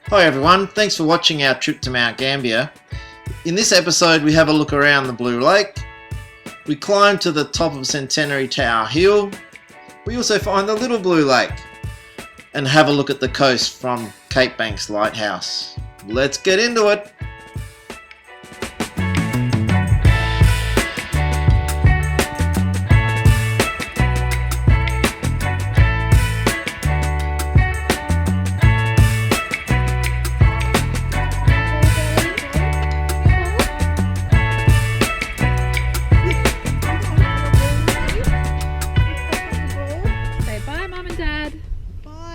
Hi everyone, thanks for watching our trip to Mt Gambier. In this episode we have a look around the Blue Lake, we climb to the top of Centenary Tower Hill, we also find the Little Blue Lake and have a look at the coast from Cape Banks Lighthouse. Let's get into it!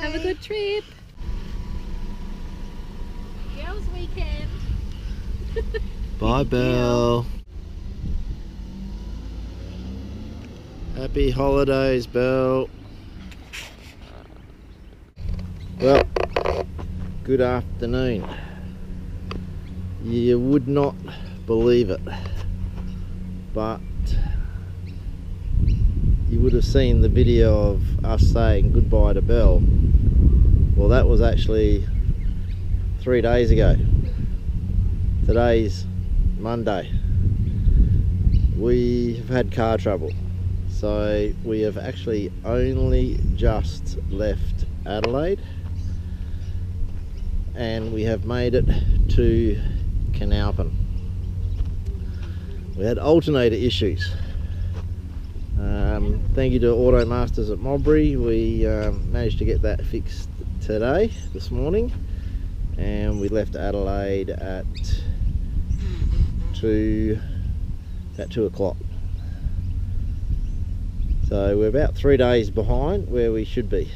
Have a good trip. Girls' weekend. Bye, Belle. Happy holidays, Belle. Well, good afternoon. You would not believe it, but you would have seen the video of us saying goodbye to Belle. Well, that was actually 3 days ago. Today's Monday. We have had car trouble, so we have actually only just left Adelaide and we have made it to Canalpin. We had alternator issues. Thank you to Auto Masters at Mobry. We managed to get that fixed today, this morning, and we left Adelaide at 2 o'clock. So we're about 3 days behind where we should be.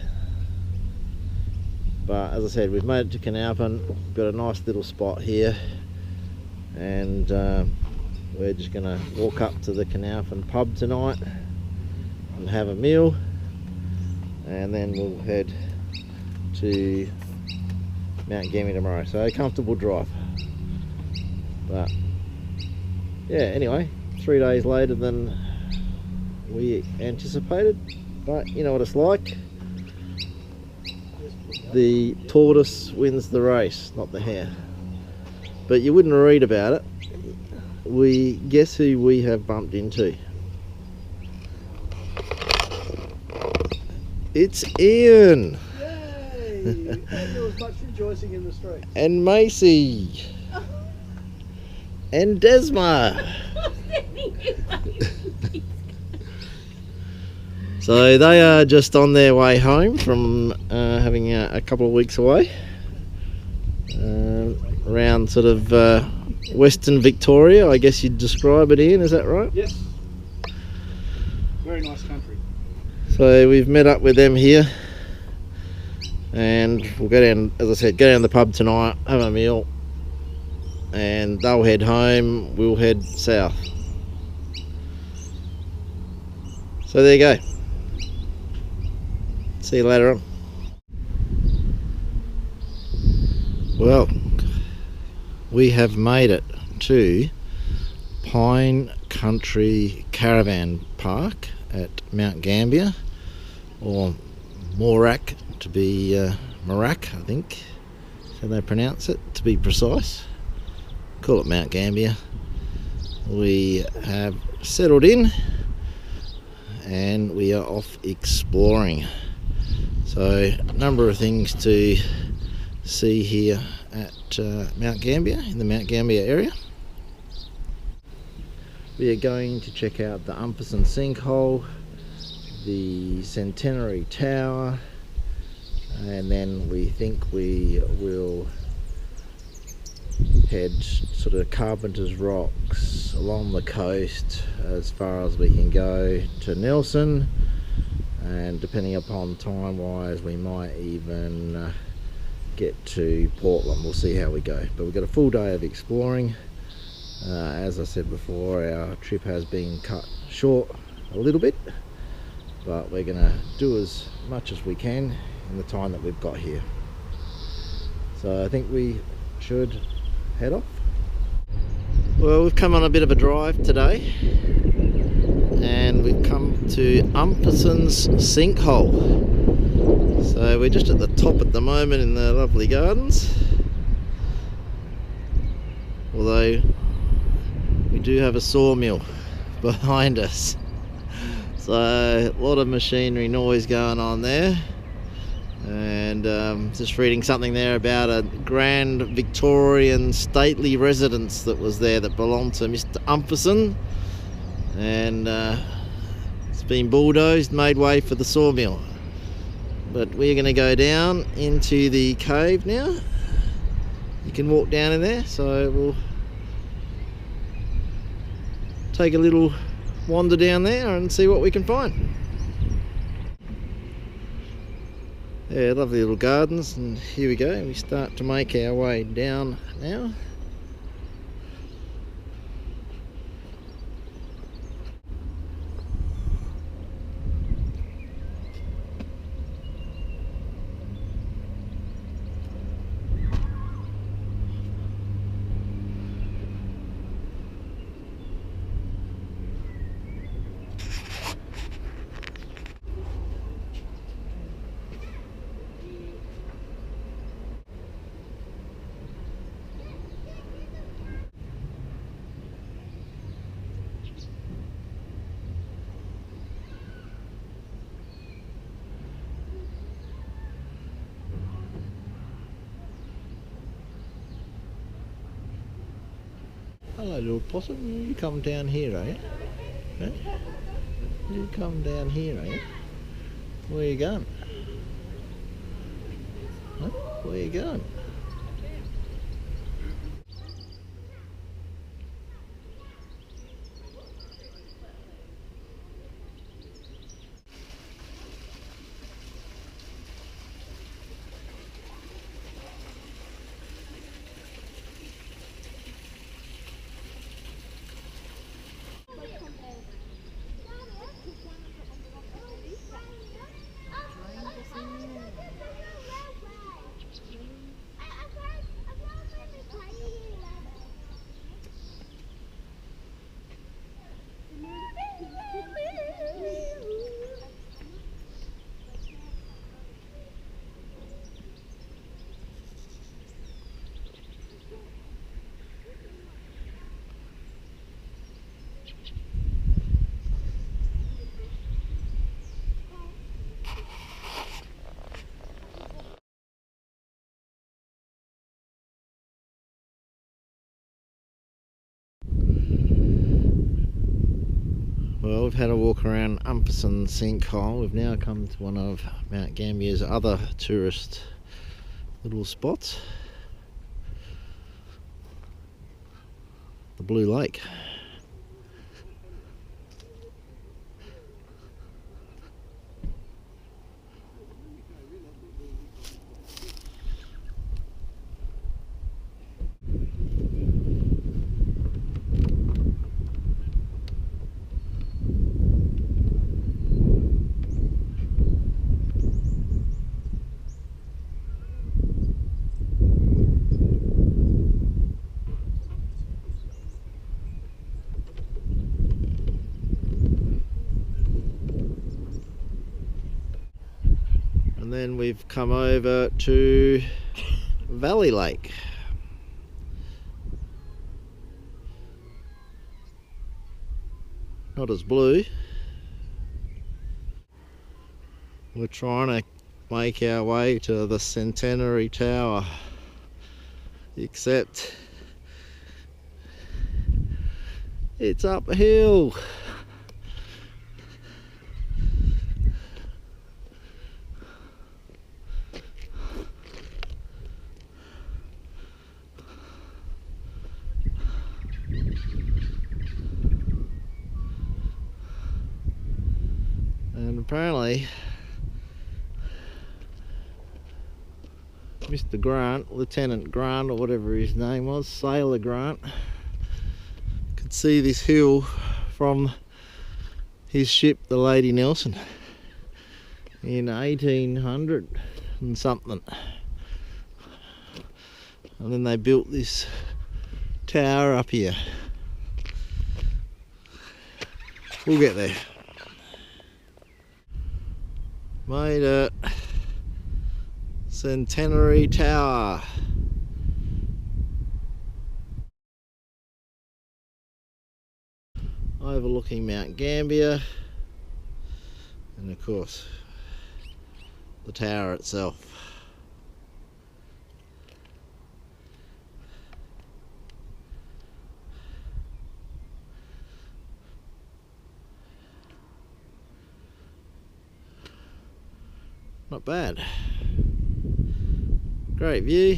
But as I said, we've made it to Canalpin, got a nice little spot here, and we're just going to walk up to the Canalpin pub tonight and have a meal, and then we'll head to Mt Gambier tomorrow. So a comfortable drive, but yeah, anyway, 3 days later than we anticipated, but you know what it's like. The tortoise wins the race, not the hare. But you wouldn't read about it. Guess who we have bumped into? It's Ian. Yay! And there was much rejoicing in the street. And Macy. And Desma. So they are just on their way home from having a couple of weeks away. Around sort of Western Victoria, I guess you'd describe it, Ian, is that right? Yes. Very nice country. So we've met up with them here, and we'll go down, as I said, go down to the pub tonight, have a meal, and they'll head home, we'll head south. So there you go. See you later on. Well, we have made it to Pine Country Caravan Park at Mt Gambier, or Morak to be Morak, I think, how they pronounce it, to be precise. Call it Mt Gambier. We have settled in and we are off exploring. So a number of things to see here at Mt Gambier, in the Mt Gambier area. We are going to check out the Umperson Sinkhole, the Centenary Tower, and then we think we will head sort of Carpenter's Rocks along the coast as far as we can go to Nelson, and depending upon time wise we might even get to Portland. We'll see how we go, but we've got a full day of exploring. As I said before, our trip has been cut short a little bit, but we're going to do as much as we can in the time that we've got here. So I think we should head off. Well, we've come on a bit of a drive today and we've come to Umperson's Sinkhole. So we're just at the top at the moment in the lovely gardens, although we do have a sawmill behind us, so a lot of machinery noise going on there. And just reading something there about a grand Victorian stately residence that was there that belonged to Mr. Umpherson, and it's been bulldozed, made way for the sawmill. But we're going to go down into the cave now. You can walk down in there, so we'll take a little wander down there and see what we can find. Yeah, lovely little gardens, and here we go. We start to make our way down now. Hello little possum, you come down here, are you? Huh? You come down here, are you? Where are you going? Huh? Where are you going? Well, we've had a walk around Umpherson sinkhole. We've now come to one of Mt Gambier's other tourist little spots, the Blue Lake. And then we've come over to Valley Lake. Not as blue. We're trying to make our way to the Centenary Tower, except it's uphill. And apparently Mr. Grant, Lieutenant Grant or whatever his name was, Sailor Grant, could see this hill from his ship, the Lady Nelson, in 1800 and something. And then they built this tower up here. We'll get there. Made it. Centenary Tower. overlooking Mt Gambier, and of course the tower itself. Not bad. Great view.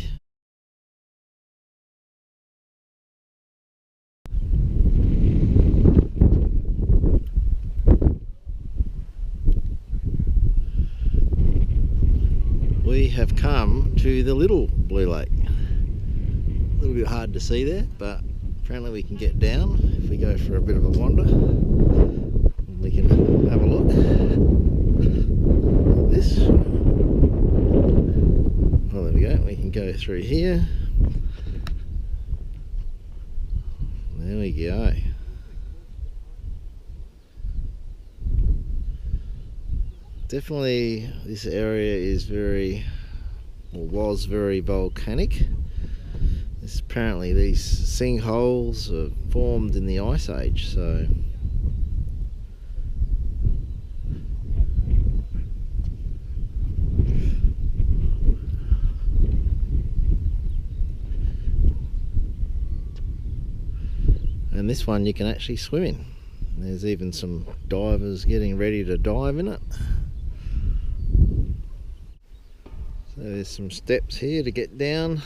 We have come to the little Blue Lake. A little bit hard to see there, but apparently we can get down if we go for a bit of a wander. We can have a look at this. Oh, there we go. We can go through here. There we go. Definitely this area is was very volcanic. Apparently these sinkholes are formed in the Ice Age, so and this one you can actually swim in. There's even some divers getting ready to dive in it. So there's some steps here to get down.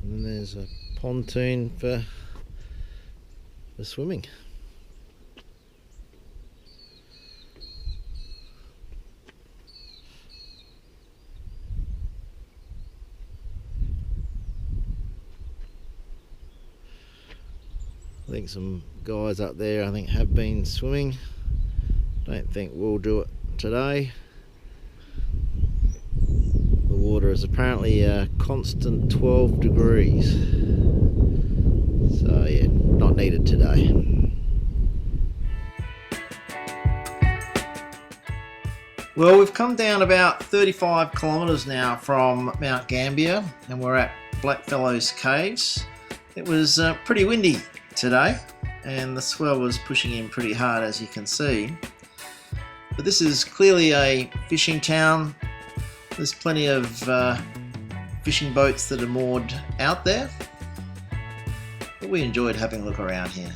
And then there's a pontoon for swimming. I think some guys up there have been swimming. Don't think we'll do it today. The water is apparently a constant 12 degrees. So yeah, not needed today. Well, we've come down about 35 kilometres now from Mt Gambier and we're at Blackfellows Caves. It was pretty windy today and the swell was pushing in pretty hard, as you can see, but this is clearly a fishing town. There's plenty of fishing boats that are moored out there, but we enjoyed having a look around here.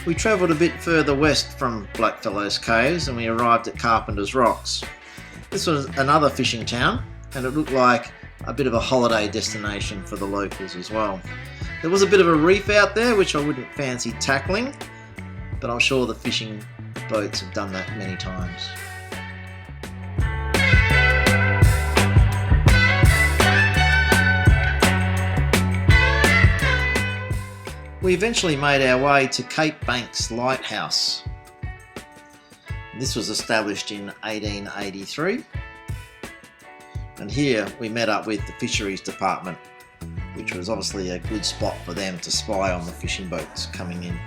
We travelled a bit further west from Blackfellows Caves and we arrived at Carpenter's Rocks. This was another fishing town and it looked like a bit of a holiday destination for the locals as well. There was a bit of a reef out there which I wouldn't fancy tackling, but I'm sure the fishing boats have done that many times. We eventually made our way to Cape Banks Lighthouse. This was established in 1883, and here we met up with the Fisheries Department, which was obviously a good spot for them to spy on the fishing boats coming in.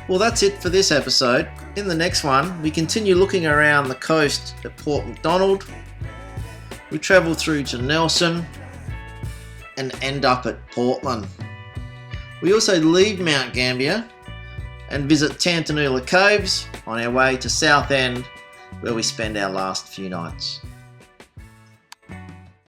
Well, that's it for this episode. In the next one, we continue looking around the coast at Port MacDonald. We travel through to Nelson and end up at Portland. We also leave Mt Gambier and visit Tantanoola Caves on our way to Southend, where we spend our last few nights.